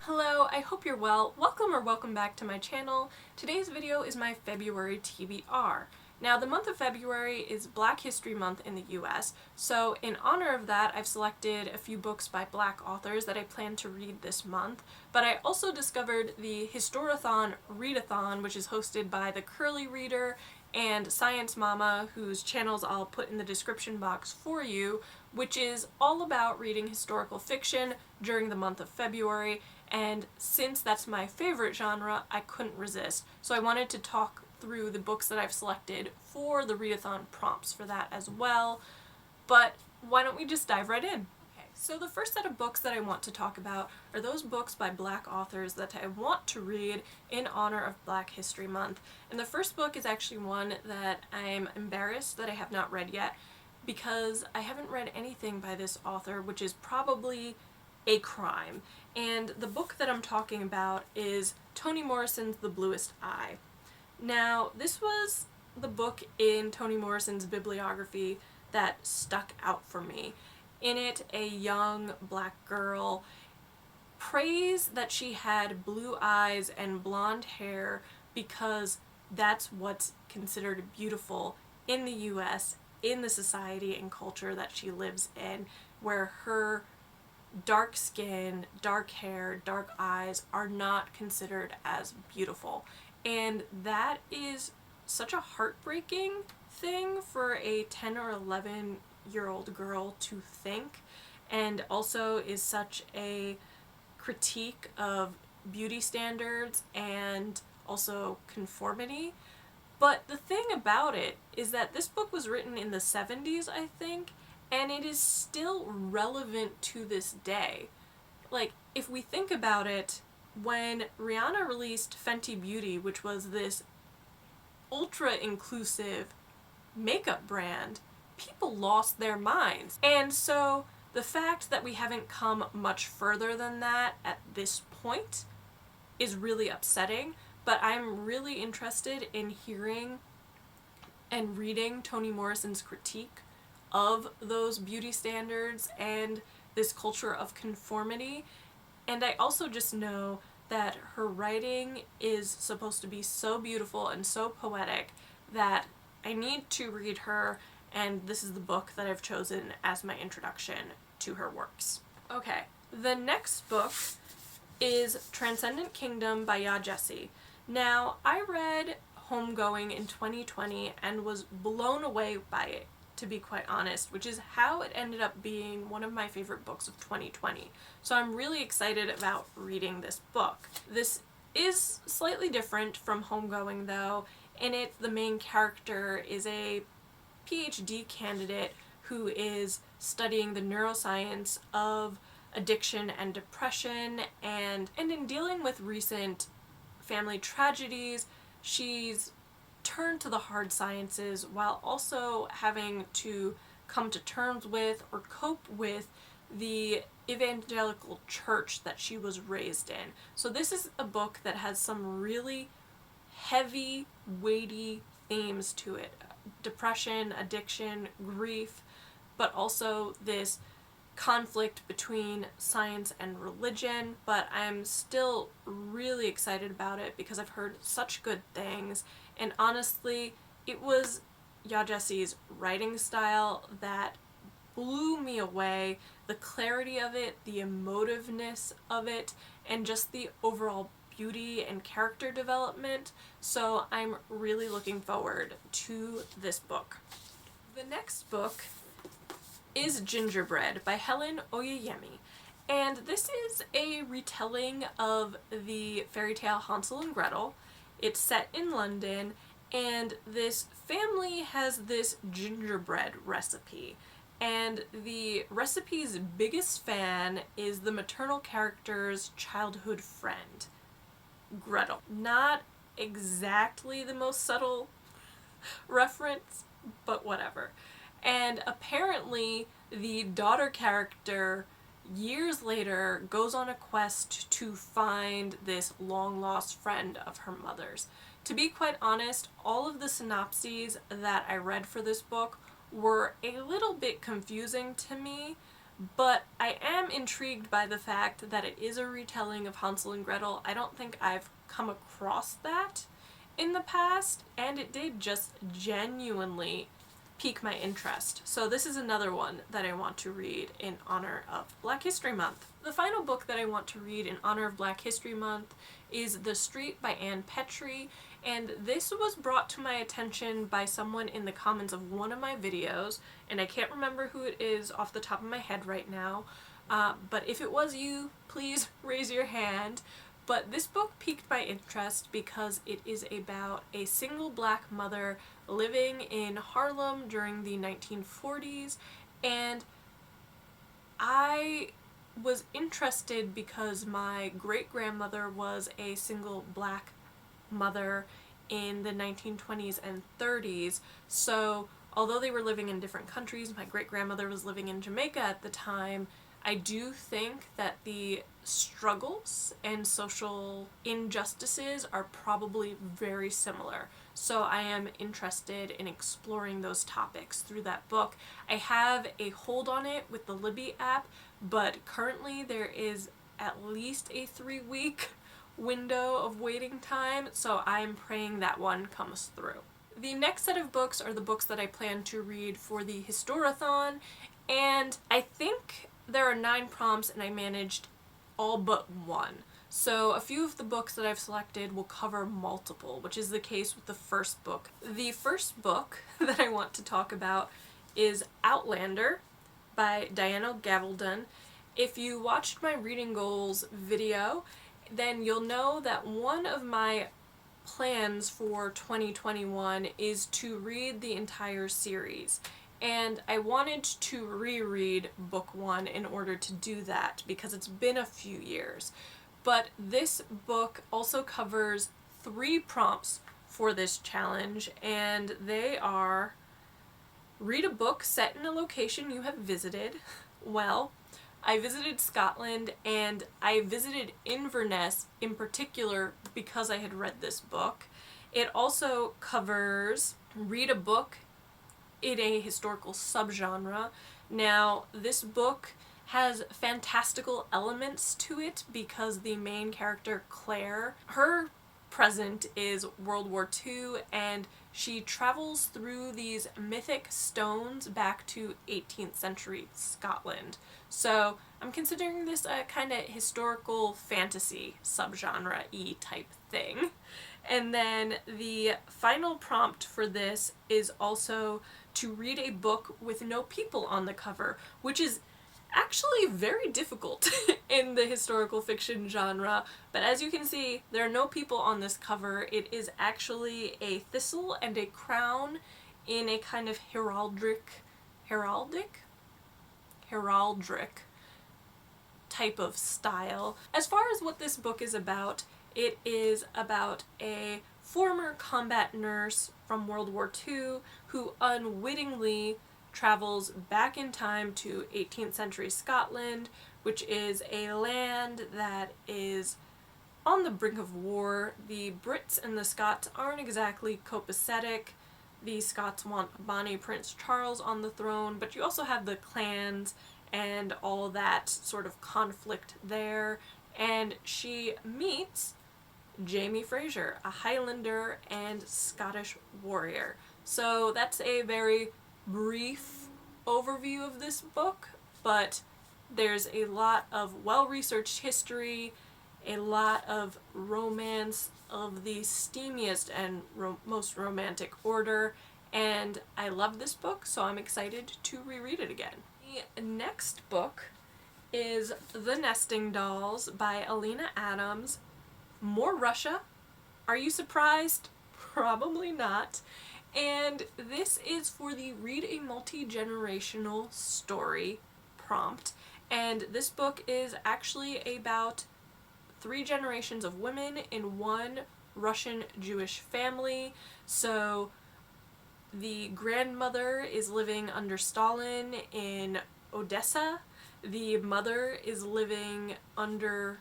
Hello, I hope you're well. Welcome or welcome back to my channel. Today's video is my February TBR. Now, the month of February is Black History Month in the US, so in honor of that, I've selected a few books by Black authors that I plan to read this month, but I also discovered the Historathon Readathon, which is hosted by the Curly Reader and Science Mama, whose channels I'll put in the description box for you, which is all about reading historical fiction during the month of February, and since that's my favorite genre, I couldn't resist. So I wanted to talk through the books that I've selected for the readathon prompts for that as well, but why don't we just dive right in? Okay, so the first set of books that I want to talk about are those books by Black authors that I want to read in honor of Black History Month. And the first book is actually one that I'm embarrassed that I have not read yet, because I haven't read anything by this author, which is probably a crime. And the book that I'm talking about is Toni Morrison's The Bluest Eye. Now, this was the book in Toni Morrison's bibliography that stuck out for me. In it, a young Black girl praised that she had blue eyes and blonde hair because that's what's considered beautiful in the US, in the society and culture that she lives in, where her dark skin, dark hair, dark eyes are not considered as beautiful. And that is such a heartbreaking thing for a 10 or 11-year-old girl to think, and also is such a critique of beauty standards and also conformity. But the thing about it is that this book was written in the 70s, I think, and it is still relevant to this day. Like, if we think about it, when Rihanna released Fenty Beauty, which was this ultra-inclusive makeup brand, people lost their minds. And so the fact that we haven't come much further than that at this point is really upsetting, but I'm really interested in hearing and reading Toni Morrison's critique of those beauty standards and this culture of conformity. And I also just know that her writing is supposed to be so beautiful and so poetic that I need to read her, and this is the book that I've chosen as my introduction to her works. Okay, the next book is Transcendent Kingdom by Jessie. Now, I read Homegoing in 2020 and was blown away by it, to be quite honest, which is how it ended up being one of my favorite books of 2020. So I'm really excited about reading this book. This is slightly different from Homegoing though. In it, the main character is a PhD candidate who is studying the neuroscience of addiction and depression, and in dealing with recent family tragedies, she's turned to the hard sciences while also having to come to terms with or cope with the evangelical church that she was raised in. So this is a book that has some really heavy, weighty themes to it. Depression, addiction, grief, but also this conflict between science and religion. But I'm still really excited about it because I've heard such good things, and honestly, it was Jessie's writing style that blew me away. The clarity of it, the emotiveness of it, and just the overall beauty and character development. So I'm really looking forward to this book. The next book is Gingerbread by Helen Oyeyemi. And this is a retelling of the fairy tale Hansel and Gretel. It's set in London, and this family has this gingerbread recipe. And the recipe's biggest fan is the maternal character's childhood friend, Gretel. Not exactly the most subtle reference, but whatever. And apparently the daughter character years later goes on a quest to find this long-lost friend of her mother's. To be quite honest, all of the synopses that I read for this book were a little bit confusing to me, but I am intrigued by the fact that it is a retelling of Hansel and Gretel. I don't think I've come across that in the past, and it did just genuinely pique my interest. So this is another one that I want to read in honor of Black History Month. The final book that I want to read in honor of Black History Month is The Street by Ann Petry, and this was brought to my attention by someone in the comments of one of my videos, and I can't remember who it is off the top of my head right now, but if it was you, please raise your hand. But this book piqued my interest because it is about a single black mother living in Harlem during the 1940s, and I was interested because my great-grandmother was a single black mother in the 1920s and 30s, so although they were living in different countries, my great-grandmother was living in Jamaica at the time, I do think that the struggles and social injustices are probably very similar. So I am interested in exploring those topics through that book. I have a hold on it with the Libby app, but currently there is at least a 3-week window of waiting time, so I'm praying that one comes through. The next set of books are the books that I plan to read for the Historathon, and I think there are 9 prompts and I managed all but one. So a few of the books that I've selected will cover multiple, which is the case with the first book. The first book that I want to talk about is Outlander by Diana Gabaldon. If you watched my reading goals video, then you'll know that one of my plans for 2021 is to read the entire series. And I wanted to reread book 1 in order to do that because it's been a few years. But this book also covers 3 prompts for this challenge, and they are: read a book set in a location you have visited. Well, I visited Scotland, and I visited Inverness in particular because I had read this book. It also covers read a book in a historical subgenre. Now, this book has fantastical elements to it because the main character, Claire, her present is World War II, and she travels through these mythic stones back to 18th century Scotland. So I'm considering this a kind of historical fantasy subgenre-y type thing. And then the final prompt for this is also to read a book with no people on the cover, which is actually very difficult in the historical fiction genre, but as you can see, there are no people on this cover. It is actually a thistle and a crown in a kind of heraldic type of style. As far as what this book is about, it is about a former combat nurse from World War II who unwittingly travels back in time to 18th century Scotland, which is a land that is on the brink of war. The Brits and the Scots aren't exactly copacetic. The Scots want Bonnie Prince Charles on the throne, but you also have the clans and all that sort of conflict there, and she meets Jamie Fraser, a Highlander and Scottish warrior. So that's a very brief overview of this book, but there's a lot of well-researched history, a lot of romance of the steamiest and most romantic order, and I love this book, so I'm excited to reread it again. The next book is The Nesting Dolls by Alina Adams. More Russia. Are you surprised? Probably not. And this is for the Read a Multi-Generational Story prompt. And this book is actually about 3 generations of women in one Russian Jewish family. So the grandmother is living under Stalin in Odessa. The mother is living under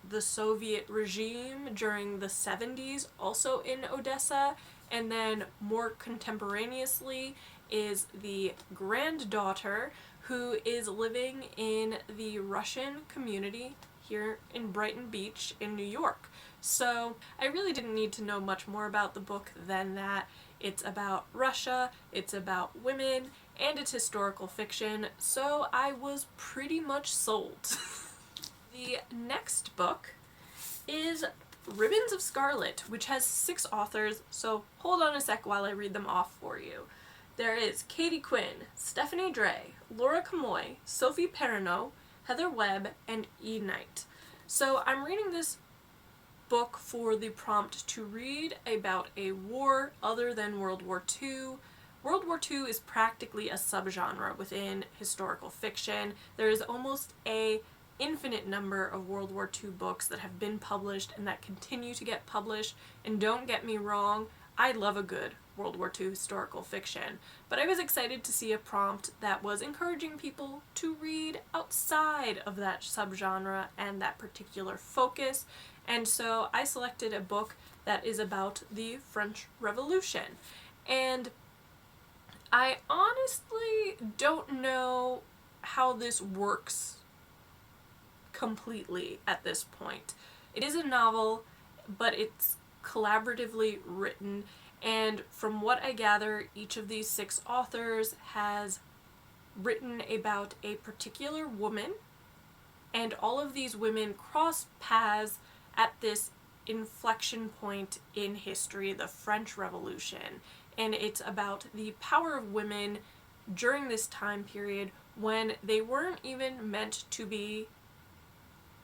the Soviet regime during the 70s, also in Odessa, and then more contemporaneously, is the granddaughter who is living in the Russian community here in Brighton Beach in New York. So I really didn't need to know much more about the book than that. It's about Russia, it's about women, and it's historical fiction, so I was pretty much sold. The next book is Ribbons of Scarlet, which has 6 authors, so hold on a sec while I read them off for you. There is Katie Quinn, Stephanie Dray, Laura Kamoie, Sophie Perinot, Heather Webb, and E. Knight. So I'm reading this book for the prompt to read about a war other than World War II. World War II is practically a subgenre within historical fiction. There is almost a infinite number of World War II books that have been published and that continue to get published, and don't get me wrong, I love a good World War II historical fiction, but I was excited to see a prompt that was encouraging people to read outside of that subgenre and that particular focus, and so I selected a book that is about the French Revolution. And I honestly don't know how this works completely at this point. It is a novel, but it's collaboratively written, and from what I gather, each of these 6 authors has written about a particular woman, and all of these women cross paths at this inflection point in history, the French Revolution, and it's about the power of women during this time period when they weren't even meant to be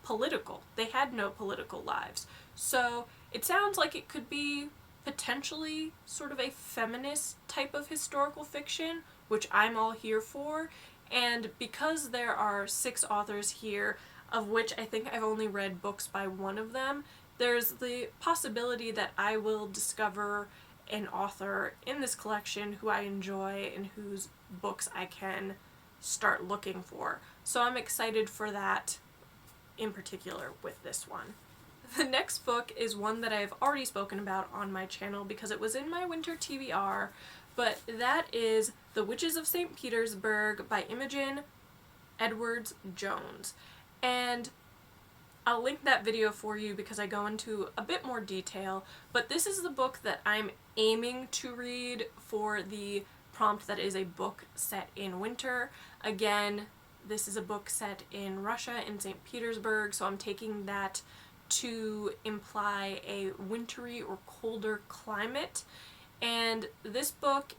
political. They had no political lives. So it sounds like it could be potentially sort of a feminist type of historical fiction, which I'm all here for. And because there are 6 authors here, of which I think I've only read books by one of them, there's the possibility that I will discover an author in this collection who I enjoy and whose books I can start looking for. So I'm excited for that in particular with this one. The next book is one that I've already spoken about on my channel because it was in my winter TBR, but that is The Witches of St. Petersburg by Imogen Edwards Jones. And I'll link that video for you because I go into a bit more detail, but this is the book that I'm aiming to read for the prompt that is a book set in winter. Again, this is a book set in Russia, in St. Petersburg, so I'm taking that to imply a wintry or colder climate. And this book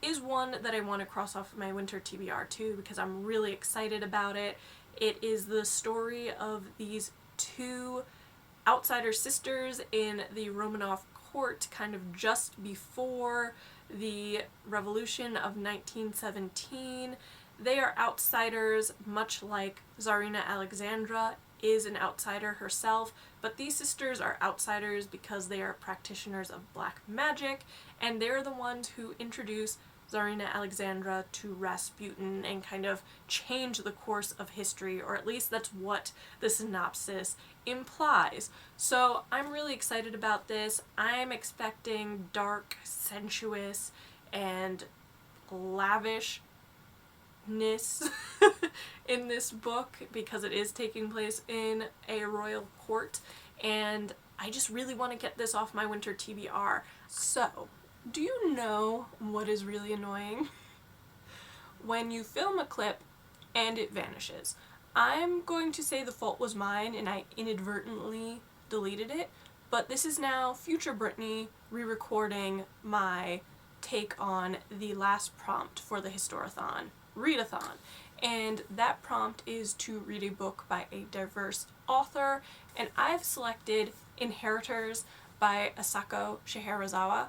is one that I want to cross off my winter TBR too because I'm really excited about it. It is the story of these 2 outsider sisters in the Romanov court kind of just before the revolution of 1917. They are outsiders, much like Tsarina Alexandra is an outsider herself, but these sisters are outsiders because they are practitioners of black magic, and they're the ones who introduce Tsarina Alexandra to Rasputin and kind of change the course of history, or at least that's what the synopsis implies. So I'm really excited about this. I'm expecting dark, sensuous, and lavish in this book because it is taking place in a royal court, and I just really want to get this off my winter TBR. So, do you know what is really annoying? When you film a clip and it vanishes. I'm going to say the fault was mine and I inadvertently deleted it, but this is now future Brittany re-recording my take on the last prompt for the Historathon, readathon, and that prompt is to read a book by a diverse author, and I've selected Inheritors by Asako Shiharazawa,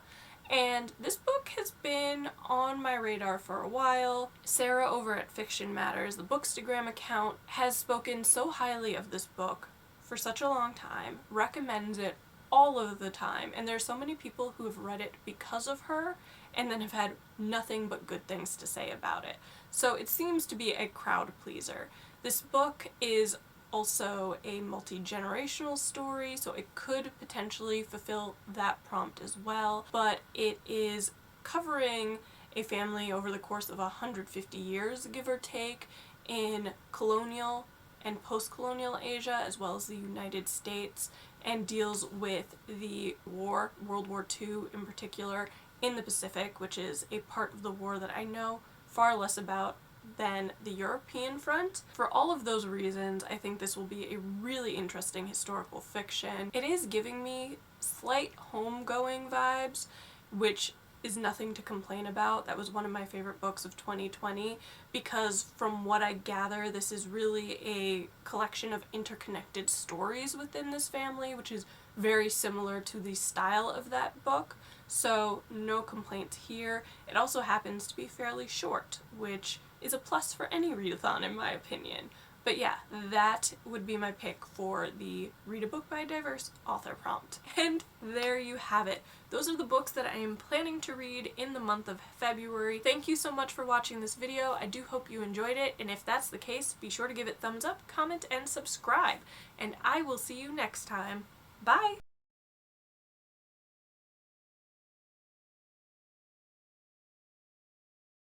and this book has been on my radar for a while. Sarah over at Fiction Matters, the Bookstagram account, has spoken so highly of this book for such a long time, recommends it all of the time, and there's so many people who have read it because of her and then have had nothing but good things to say about it. So it seems to be a crowd pleaser. This book is also a multi-generational story, so it could potentially fulfill that prompt as well, but it is covering a family over the course of 150 years, give or take, in colonial and post-colonial Asia, as well as the United States, and deals with the war, World War II in particular, in the Pacific, which is a part of the war that I know far less about than the European front. For all of those reasons, I think this will be a really interesting historical fiction. It is giving me slight homegoing vibes, which is nothing to complain about. That was one of my favorite books of 2020, because from what I gather, this is really a collection of interconnected stories within this family, which is very similar to the style of that book, so no complaints here. It also happens to be fairly short, which is a plus for any readathon in my opinion. But yeah, that would be my pick for the Read a Book by a Diverse Author prompt. And there you have it. Those are the books that I am planning to read in the month of February. Thank you so much for watching this video. I do hope you enjoyed it, and if that's the case, be sure to give it thumbs up, comment, and subscribe. And I will see you next time. Bye!